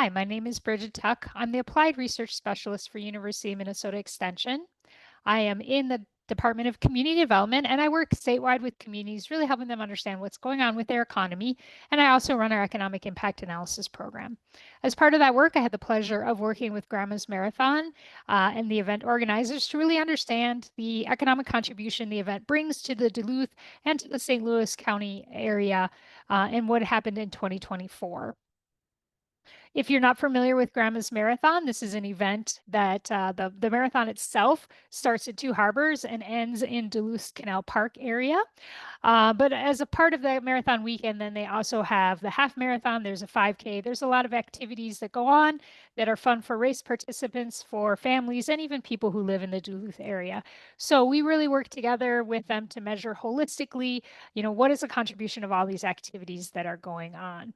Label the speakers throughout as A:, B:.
A: Hi, my name is Brigid Tuck. I'm the Applied Research Specialist for University of Minnesota Extension. I am in the Department of Community Development, and I work statewide with communities, really helping them understand what's going on with their economy. And I also run our Economic Impact Analysis program. As part of that work, I had the pleasure of working with Grandma's Marathon and the event organizers to really understand the economic contribution the event brings to the Duluth and to the St. Louis County area and what happened in 2024. If you're not familiar with Grandma's Marathon, this is an event that the marathon itself starts at Two Harbors and ends in Duluth Canal Park area. But as a part of the marathon weekend, then they also have the half marathon. There's a 5K. There's a lot of activities that go on that are fun for race participants, for families, and even people who live in the Duluth area. So we really work together with them to measure holistically, what is the contribution of all these activities that are going on.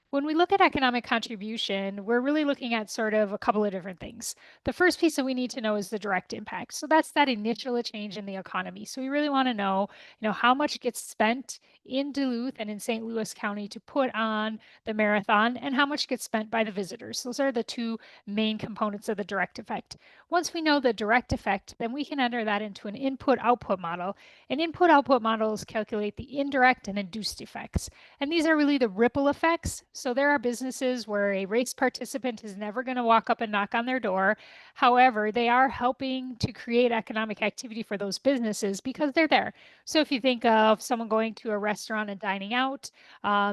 A: When we look at economic contribution, we're really looking at sort of a couple of different things. The first piece that we need to know is the direct impact. So that's that initial change in the economy. So we really want to know, how much gets spent in Duluth and in St. Louis County to put on the marathon and how much gets spent by the visitors. Those are the two main components of the direct effect. Once we know the direct effect, then we can enter that into an input-output model. And input-output models calculate the indirect and induced effects. And these are really the ripple effects. So there are businesses where a race participant is never going to walk up and knock on their door. However, they are helping to create economic activity for those businesses because they're there. So if you think of someone going to a restaurant and dining out,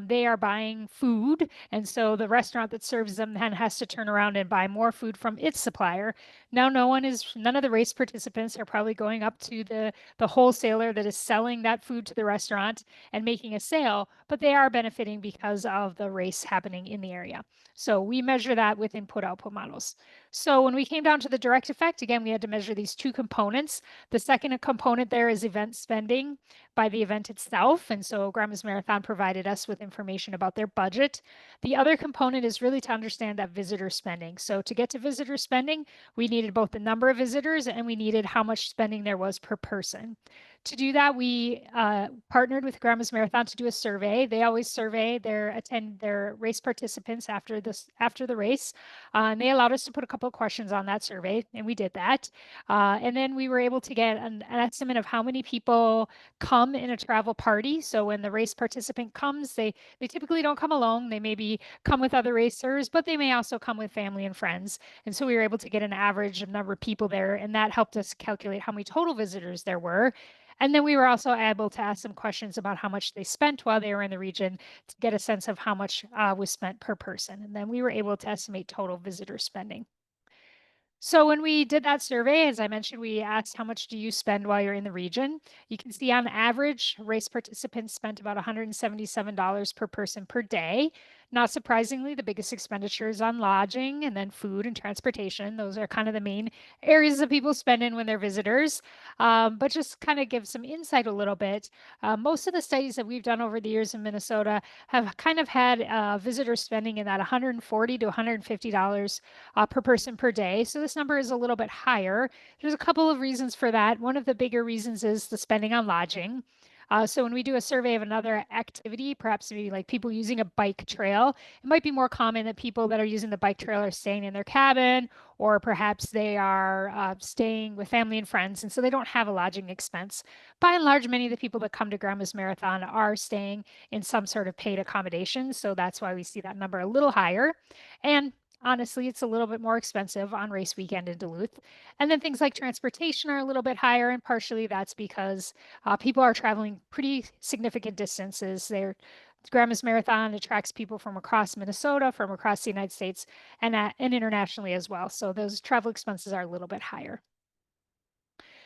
A: they are buying food. And so the restaurant that serves them then has to turn around and buy more food from its supplier. Now, none of the race participants are probably going up to the wholesaler that is selling that food to the restaurant and making a sale, but they are benefiting because of the race happening in the area. So we measure that with input-output models. So when we came down to the direct effect, again, we had to measure these two components. The second component there is event spending by the event itself. And so Grandma's Marathon provided us with information about their budget. The other component is really to understand that visitor spending. So to get to visitor spending, we needed both the number of visitors and we needed how much spending there was per person. To do that, we partnered with Grandma's Marathon to do a survey. They always survey their race participants after the race, and they allowed us to put a couple of questions on that survey, and we did that. And then we were able to get an estimate of how many people come in a travel party. So when the race participant comes, they typically don't come alone. They maybe come with other racers, but they may also come with family and friends. And so we were able to get an average number of people there, and that helped us calculate how many total visitors there were. And then we were also able to ask some questions about how much they spent while they were in the region to get a sense of how much was spent per person. And then we were able to estimate total visitor spending. So when we did that survey, as I mentioned, we asked how much do you spend while you're in the region? You can see on average, race participants spent about $177 per person per day. Not surprisingly, the biggest expenditure is on lodging and then food and transportation. Those are kind of the main areas that people spend in when they're visitors. But just kind of give some insight a little bit. Most of the studies that we've done over the years in Minnesota have kind of had visitor spending in that $140 to $150 per person per day. So this number is a little bit higher. There's a couple of reasons for that. One of the bigger reasons is the spending on lodging. So when we do a survey of another activity, perhaps maybe like people using a bike trail, it might be more common that people that are using the bike trail are staying in their cabin, or perhaps they are staying with family and friends, and so they don't have a lodging expense. By and large, many of the people that come to Grandma's Marathon are staying in some sort of paid accommodation, so that's why we see that number a little higher. And honestly, it's a little bit more expensive on race weekend in Duluth. And then things like transportation are a little bit higher, and partially that's because people are traveling pretty significant distances. Grandma's Marathon attracts people from across Minnesota, from across the United States, and internationally as well. So those travel expenses are a little bit higher.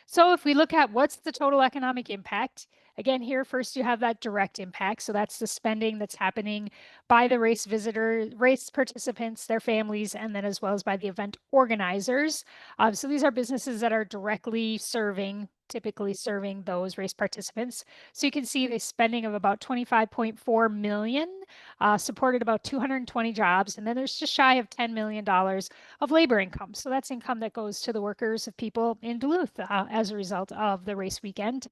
A: So if we look at what's the total economic impact, again, here first you have that direct impact. So that's the spending that's happening by the race participants, their families, and then as well as by the event organizers. So these are businesses that are typically serving those race participants. So you can see the spending of about 25.4 million, supported about 220 jobs, and then there's just shy of $10 million of labor income. So that's income that goes to the workers of people in Duluth as a result of the race weekend.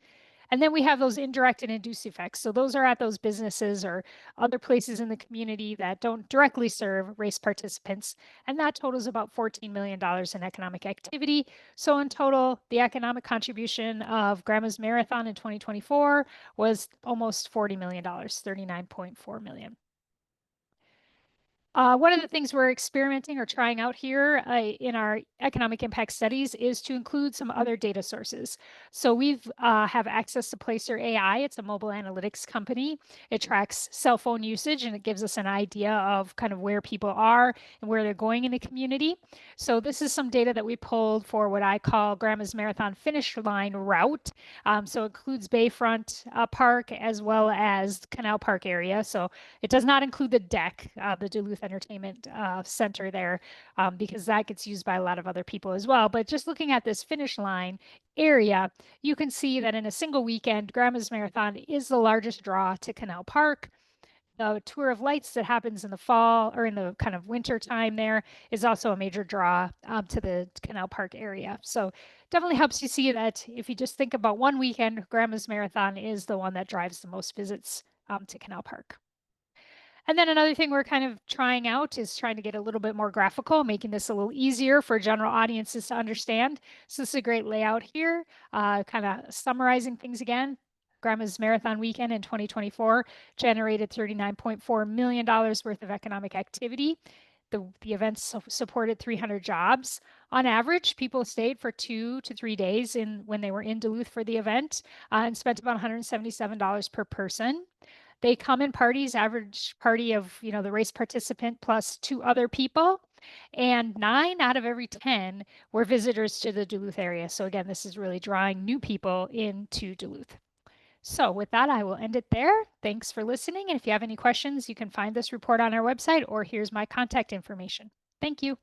A: And then we have those indirect and induced effects. So those are at those businesses or other places in the community that don't directly serve race participants. And that totals about $14 million in economic activity. So in total, the economic contribution of Grandma's Marathon in 2024 was almost $40 million, $39.4 million. One of the things we're experimenting or trying out here in our economic impact studies is to include some other data sources. So we've have access to Placer AI. It's a mobile analytics company. It tracks cell phone usage and it gives us an idea of kind of where people are and where they're going in the community. So this is some data that we pulled for what I call Grandma's Marathon finish line route. So it includes Bayfront Park as well as Canal Park area. So it does not include the deck, the Duluth Entertainment Center there, because that gets used by a lot of other people as well. But just looking at this finish line area, you can see that in a single weekend, Grandma's Marathon is the largest draw to Canal Park. The Tour of Lights that happens in the fall or in the kind of winter time there is also a major draw to the Canal Park area. So definitely helps you see that if you just think about one weekend, Grandma's Marathon is the one that drives the most visits to Canal Park. And then another thing we're kind of trying out is trying to get a little bit more graphical, making this a little easier for general audiences to understand. So this is a great layout here, kind of summarizing things again. Grandma's Marathon Weekend in 2024 generated $39.4 million worth of economic activity. The events supported 300 jobs. On average, people stayed for 2 to 3 days when they were in Duluth for the event and spent about $177 per person. They come in parties, average party of, the race participant plus 2 other people. And 9 out of every 10 were visitors to the Duluth area. So again, this is really drawing new people into Duluth. So with that, I will end it there. Thanks for listening. And if you have any questions, you can find this report on our website or here's my contact information. Thank you.